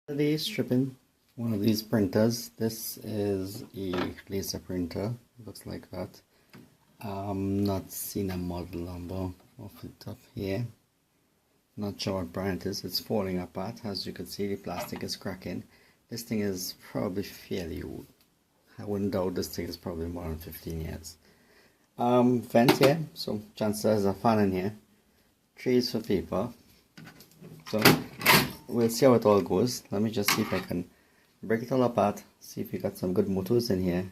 Today stripping one of these printers. This is a laser printer. Looks like that. Not seen a model number of the top here. Not sure what brand it is. It's falling apart. As you can see, the plastic is cracking. This thing is probably fairly old. I wouldn't doubt this thing is probably more than 15 years. Vent here, so chances there's a fan in here. Trays for paper. So we'll see how it all goes. Let me just see if I can break it all apart. See if we got some good motors in here.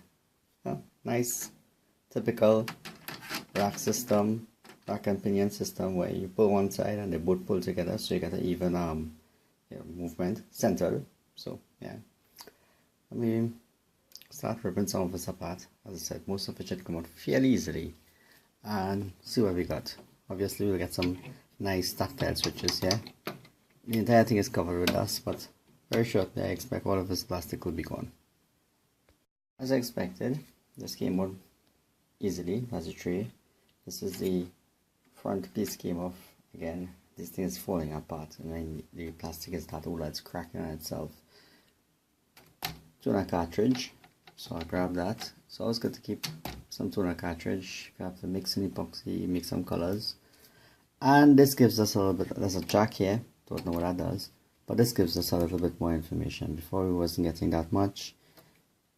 Oh, nice, typical rack system, rack and pinion system, where you pull one side and they both pull together, so you get an even movement, centered. So yeah, let me start ripping some of this apart. As I said, most of it should come out fairly easily, and see what we got. Obviously we'll get some nice tactile switches here. The entire thing is covered with dust, but very shortly I expect all of this plastic will be gone. As I expected, this came out easily as a tray. This is the front piece came off. Again, this thing is falling apart. I mean, the plastic is that old, it's cracking on itself. Toner cartridge, so I grabbed that. It's always good to keep some toner cartridge. You have to mix in epoxy, mix some colors. And this gives us a little bit, there's a jack here. Don't know what that does, but this gives us a little bit more information. Before we wasn't getting that much.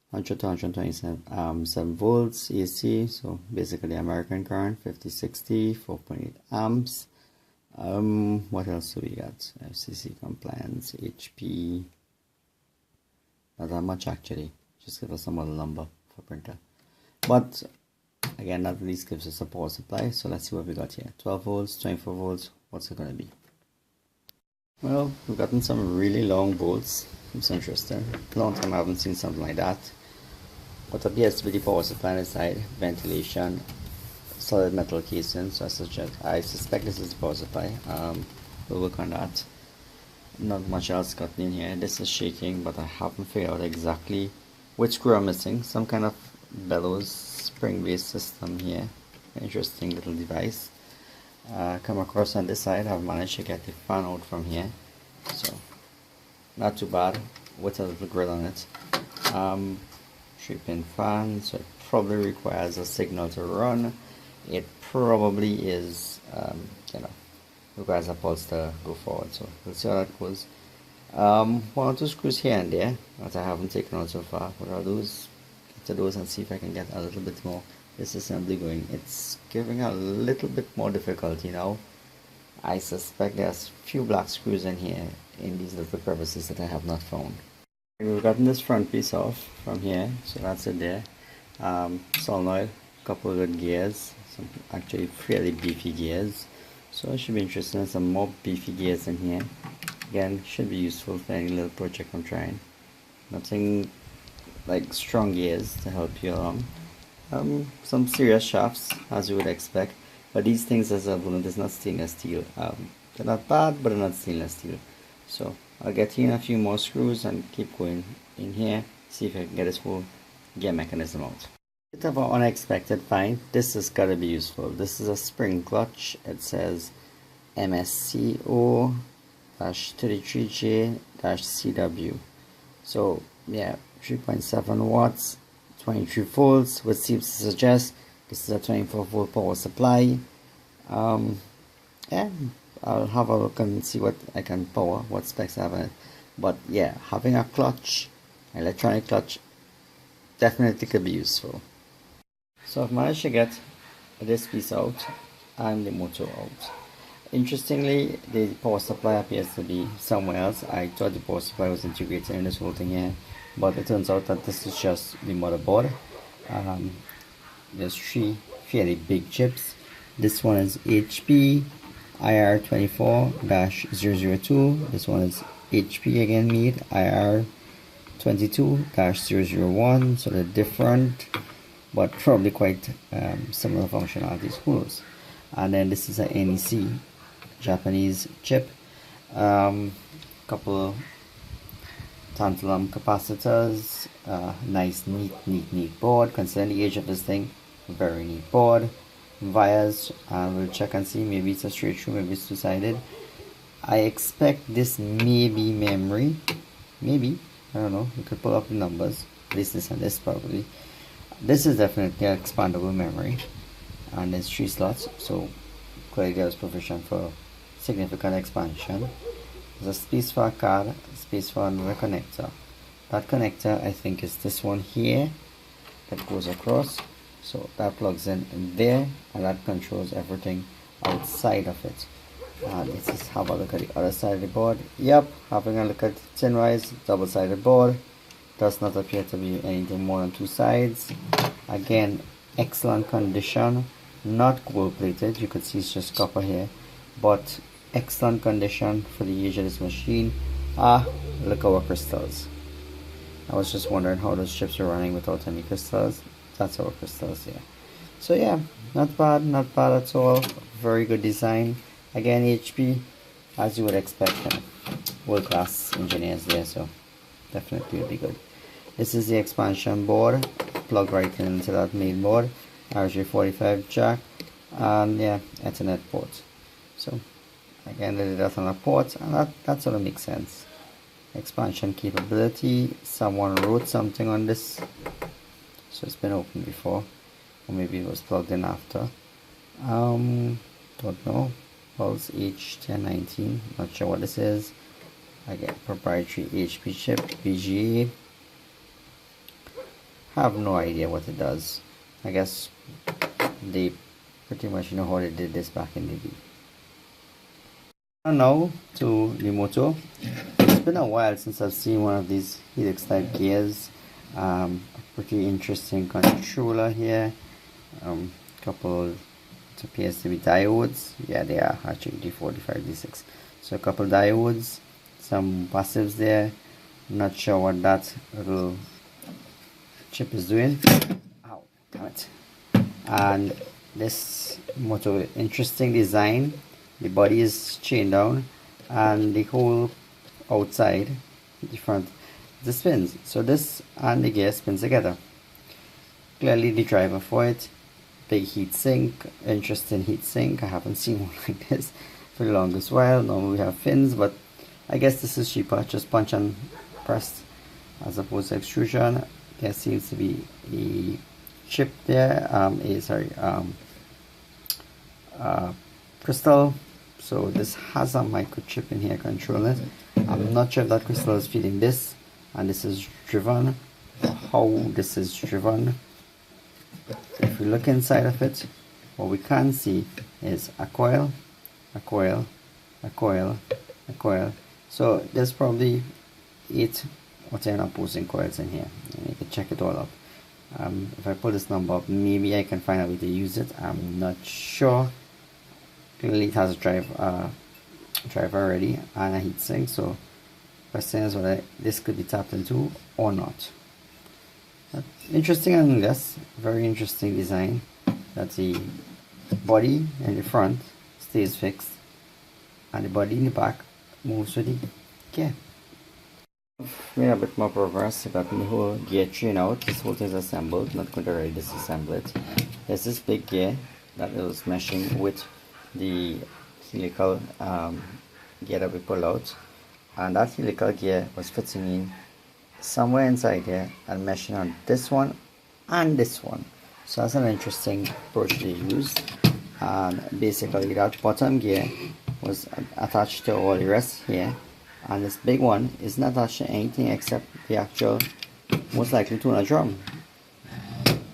100 to 127 volts AC, so basically American current, 5060, 4.8 amps. What else do we got? FCC compliance, HP. Not that much actually. Just give us some other number for printer. But again, that at least gives us a power supply. So let's see what we got here. 12 volts, 24 volts. What's it going to be? Well, we've gotten some really long bolts. It's interesting. Long time I haven't seen something like that. What appears to be the power supply on the side, ventilation, solid metal casing. So I suspect this is the power supply. We'll work on that. Not much else gotten in here. This is shaking, but I haven't figured out exactly which screw I'm missing. Some kind of bellows spring-based system here. Interesting little device. Come across on this side, I've managed to get the fan out from here, so not too bad with a little grill on it. 3-pin fan, so it probably requires a signal to run. It probably is, requires a pulse to go forward, so we'll see how that goes. One or two screws here and there that I haven't taken out so far. What I'll do is get to those and see if I can get a little bit more disassembly going. It's giving a little bit more difficulty now. I suspect there's a few black screws in here in these little crevices that I have not found. We've gotten this front piece off from here, so that's it there. Solenoid, couple of good gears, some actually fairly beefy gears, so it should be interesting. Some more beefy gears in here. Again, should be useful for any little project I'm trying. Nothing like strong gears to help you along. Some serious shafts, as you would expect, but these things, as I've learned, is not stainless steel. They're not bad, but they're not stainless steel. So I'll get in a few more screws and keep going in here, see if I can get this whole gear mechanism out. Bit of an unexpected find. This has got to be useful. This is a spring clutch. It says MSCO-33J-CW. So yeah, 3.7 watts. 23 volts, which seems to suggest this is a 24 volt power supply. Yeah, I'll have a look and see what I can power, what specs I have in it. But yeah, having a clutch, electronic clutch, definitely could be useful. So I've managed to get this piece out and the motor out. Interestingly, the power supply appears to be somewhere else. I thought the power supply was integrated in this whole thing here, but it turns out that this is just the motherboard. There's 3 fairly big chips. This one is HP IR24-002. This one is HP again made IR22-001. So they're different, but probably quite similar functionalities. Who knows? And then this is an NEC Japanese chip. Couple tantalum capacitors, nice neat board. Considering the age of this thing, very neat board. Wires, we'll check and see, maybe it's a straight through, maybe it's two-sided. I expect this may be memory. maybe, I don't know, you could pull up the numbers, at least this and this probably. This is definitely an expandable memory, and it's 3 slots, so clearly there's provision for significant expansion. There's a space for a card, space for another connector. That connector, I think, is this one here that goes across, so that plugs in there, and that controls everything outside of it. Let's just have a look at the other side of the board. Yep, having a look at tin-wise, double-sided board. Does not appear to be anything more than 2 sides. Again, excellent condition, not gold plated. You could see it's just copper here, but excellent condition for the age of this machine. Look at our crystals. I was just wondering how those chips are running without any crystals. That's our crystals here. So yeah, not bad at all. Very good design. Again, HP, as you would expect, world-class engineers there, so definitely will be good. This is the expansion board, plug right into that main board, RJ45 jack, and yeah, Ethernet port. So again, they did that on a port, and that sort of makes sense. Expansion capability, someone wrote something on this, so it's been opened before, or maybe it was plugged in after. Don't know. Pulse H1019, not sure what this is. Again, proprietary HP chip, BGA. Have no idea what it does. I guess they pretty much know how they did this back in the day. And now to the motor. It's been a while since I've seen one of these helix type gears. A pretty interesting controller here. Couple, it appears to be diodes. Yeah, they are actually D45, D6. So a couple diodes, some passives there. Not sure what that little chip is doing. Ow, damn it. And this motor, interesting design. The body is chained down, and the whole outside, the front, the spins. So this and the gear spins together. Clearly the driver for it. Big heat sink, interesting heat sink. I haven't seen one like this for the longest while. Normally we have fins, but I guess this is cheaper, just punch and press as opposed to extrusion. There seems to be a chip there, crystal. So this has a microchip in here controlling it. I'm not sure if that crystal is feeding this, and this is driven, how this is driven. If we look inside of it, what we can see is a coil, a coil, a coil, a coil. So there's probably 8 or 10 opposing coils in here, and you can check it all up. If I pull this number up, maybe I can find a way to use it. I'm not sure. Clearly it has a driver already and a heatsink, so question is whether this could be tapped into or not. Interesting nonetheless, very interesting design, that the body in the front stays fixed and the body in the back moves with the gear. Made a bit more progress. I got the whole gear train out. This whole thing is assembled, not going to really disassemble it. There's this big gear that is meshing with the helical gear that we pull out, and that helical gear was fitting in somewhere inside here and meshing on this one and this one. So that's an interesting approach they used. And basically that bottom gear was attached to all the rest here, and this big one is not attached to anything except the actual, most likely, tuner drum.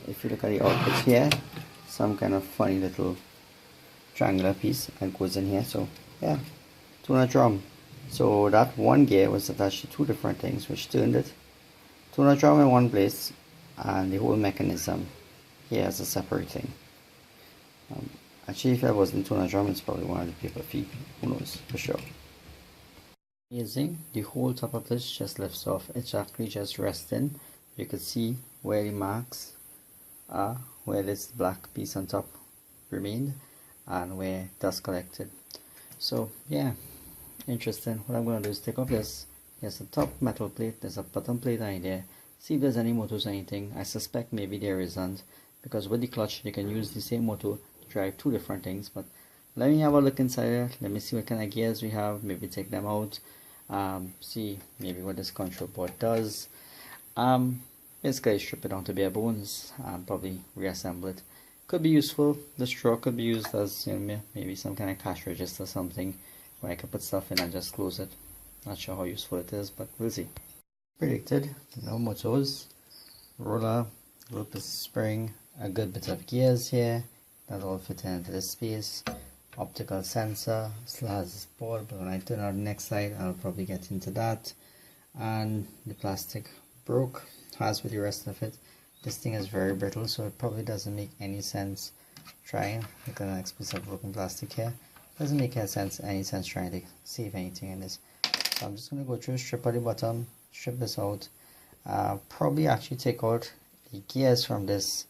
If you look at the output here, some kind of funny little triangular piece that goes in here. So yeah, tuner drum. So that one gear was attached to 2 different things, which turned it. Tuner drum in one place, and the whole mechanism here as a separate thing. Actually, if that wasn't tuner drum, it's probably one of the paper feet. Who knows for sure. Amazing. The whole top of this just lifts off. It's actually just resting. You can see where the marks are, where this black piece on top remained, and where dust collected. So yeah, interesting. What I'm going to do is take off this. There's a top metal plate, there's a bottom plate on there. See if there's any motors or anything. I suspect maybe there isn't, because with the clutch you can use the same motor to drive 2 different things. But let me have a look inside here. Let me see what kind of gears we have, maybe take them out See maybe what this control board does. Basically strip it down to bare bones and probably reassemble it. Could be useful. The straw could be used as, you know, maybe some kind of cash register or something where I can put stuff in and just close it. Not sure how useful it is, but we'll see. Predicted, no motors, roller, little bit of spring, a good bit of gears here. That all fit into this space. Optical sensor, still has this board, but when I turn on the next side, I'll probably get into that. And the plastic broke, as with the rest of it. This thing is very brittle, so it probably doesn't make any sense trying. Look at the next piece of broken plastic here. Doesn't make any sense trying to save anything in this. So I'm just going to go through, strip out the bottom, strip this out. Probably actually take out the gears from this,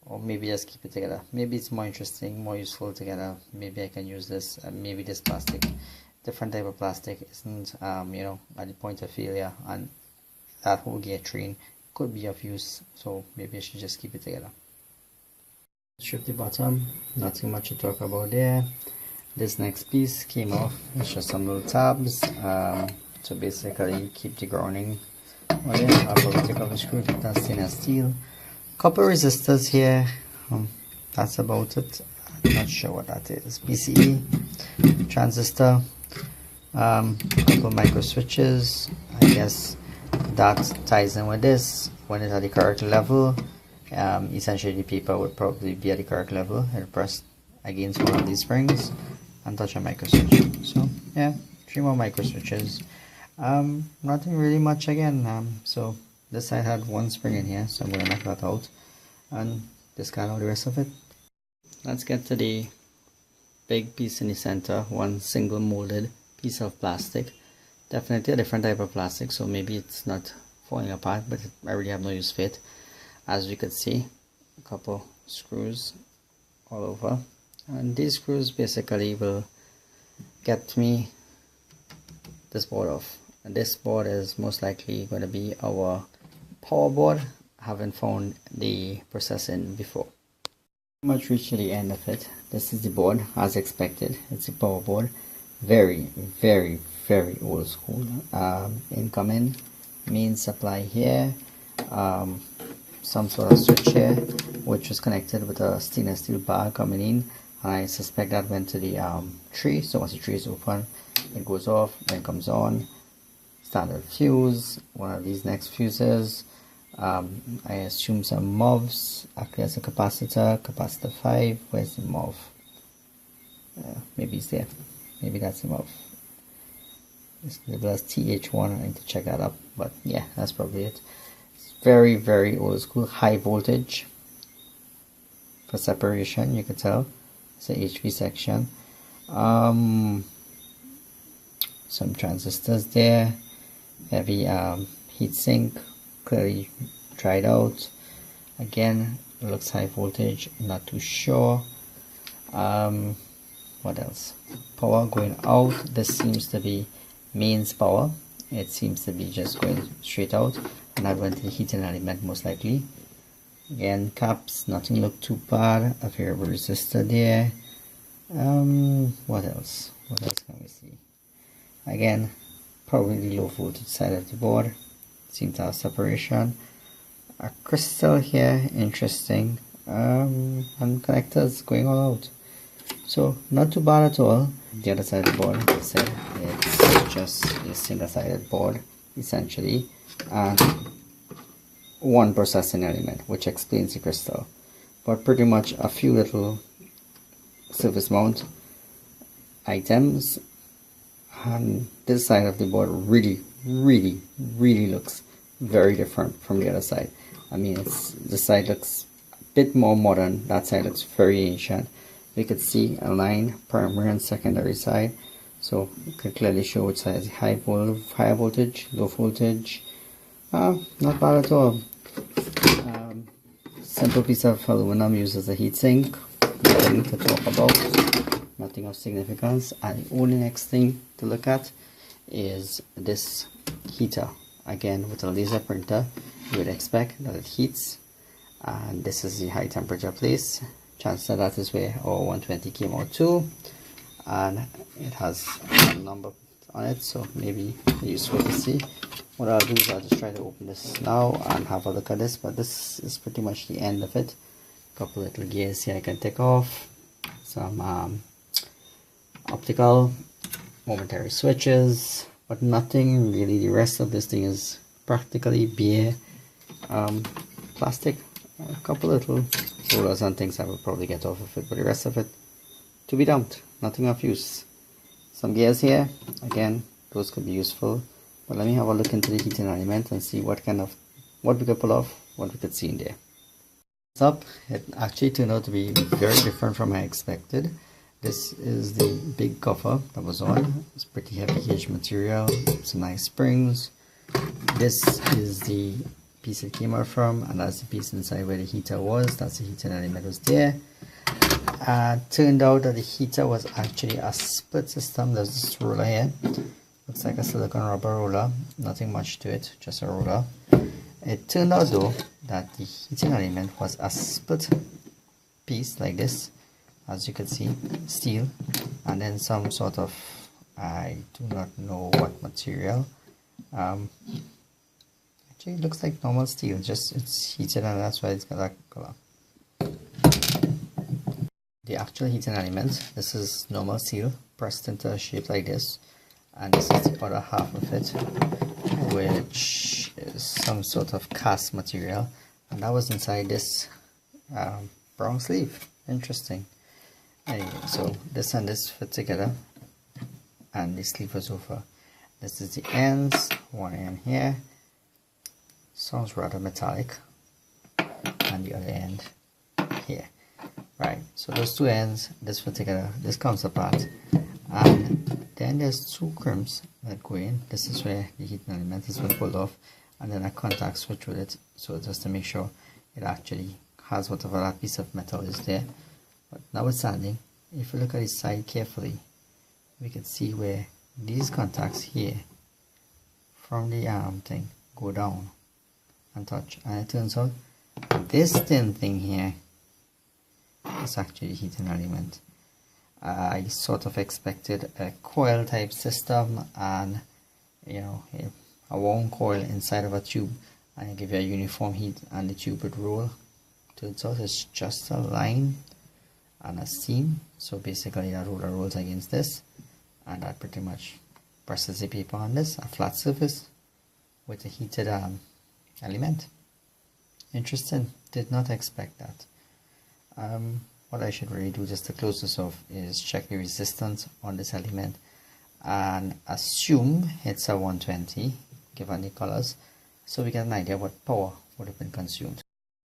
or maybe just keep it together. Maybe it's more interesting, more useful together. Maybe I can use this. Maybe this plastic, different type of plastic, isn't you know, at the point of failure, and that whole gear train could be of use. So maybe I should just keep it together. Strip the bottom. Nothing much to talk about there. This next piece came off. It's just some little tabs. So basically keep the grounding on it. I'll probably take off the screw. That's stainless steel. Couple resistors here. That's about it. I'm not sure what that is. PCE transistor. Couple micro switches. I guess that ties in with this. When it's at the correct level, essentially the paper would probably be at the correct level. It'll press against one of these springs and touch a micro switch. So yeah, 3 more micro switches. Nothing really much again. So this side had 1 spring in here, so I'm going to knock that out and discard all the rest of it. Let's get to the big piece in the center. One single molded piece of plastic. Definitely a different type of plastic, so maybe it's not falling apart, but I really have no use for it. As you could see, a couple screws all over, and these screws basically will get me this board off. And this board is most likely going to be our power board. I haven't found the processing before. Pretty much reached the end of it. This is the board as expected. It's a power board. Very old school. Incoming main supply here. Some sort of switch here, which was connected with a stainless steel bar coming in. I suspect that went to the tree. So once the tree is open, it goes off, then comes on. Standard fuse, one of these next fuses. I assume some MOVs, actually as a capacitor, capacitor 5, where's the MOV? Maybe it's there, maybe that's the MOV. It's labeled as TH1, I need to check that up, but yeah, that's probably it. It's very old school, high voltage for separation, you can tell. It's a HV section. Some transistors there, heavy heatsink, clearly tried out. Again, it looks high voltage, not too sure. What else? Power going out. This seems to be mains power. It seems to be just going straight out, and that went to the heating element most likely. Again, caps, nothing looked too bad. A variable resistor there. What else? What else can we see? Again, probably the low voltage side of the board. Seems to have separation. A crystal here, interesting. And connectors going all out. So not too bad at all. The other side of the board, like I said, it's just a single-sided board essentially, and 1 processing element, which explains the crystal. But pretty much a few little surface mount items, and this side of the board really looks very different from the other side. I mean, this side looks a bit more modern, that side looks very ancient. We could see a line, primary and secondary side, so you could clearly show which side is high voltage, low voltage. Not bad at all. Simple piece of aluminum used as a heatsink. Nothing to talk about, nothing of significance. And the only next thing to look at is this heater. Again, with a laser printer, you would expect that it heats, and this is the high temperature place. Chances are that is where our 120 came out to, and it has a number on it, so maybe useful to see. What I'll do is I'll just try to open this now and have a look at this, but this is pretty much the end of it. Couple little gears here I can take off, some optical momentary switches, but nothing really. The rest of this thing is practically bare plastic. A couple little rollers and things I will probably get off of it, but the rest of it to be dumped. Nothing of use. Some gears here, again, those could be useful, but let me have a look into the heating element and see what we could pull off, what we could see in there. Up, it actually turned out to be very different from I expected. This is the big cover that was on. It's pretty heavy gauge material, some nice springs. This is the piece it came out from, and that's the piece inside where the heater was. That's the heating element was there. Turned out that the heater was actually a split system. There's this roller here, looks like a silicone rubber roller, nothing much to it, just a roller. It turned out though that the heating element was a split piece like this, as you can see, steel, and then some sort of, I do not know what material. Actually it looks like normal steel, just it's heated and that's why it's got that color. The actual heating element, this is normal steel pressed into a shape like this, and this is the other half of it, which is some sort of cast material, and that was inside this brown sleeve. Interesting. Anyway, so this and this fit together, and the sleeve was over. This is the ends, one end here, sounds rather metallic, and the other end here. Right, so those two ends, this fit together, this comes apart, and then there's two crimps that go in. This is where the heating element has been pulled off, and then a contact switch with it, so just to make sure it actually has whatever that piece of metal is there. But notwithstanding, if you look at the side carefully, we can see where these contacts here from the arm thing go down and touch, and it turns out this thin thing here is actually the heating element. I sort of expected a coil type system, and you know, a wound coil inside of a tube, and give you a uniform heat and the tube would roll. Turns out it's just a line and a seam, so basically that roller rolls against this, and that pretty much presses the paper on this, a flat surface with a heated element. Interesting, did not expect that. What I should really do just to close this off is check the resistance on this element and assume it's a 120 given the colors, so we get an idea what power would have been consumed.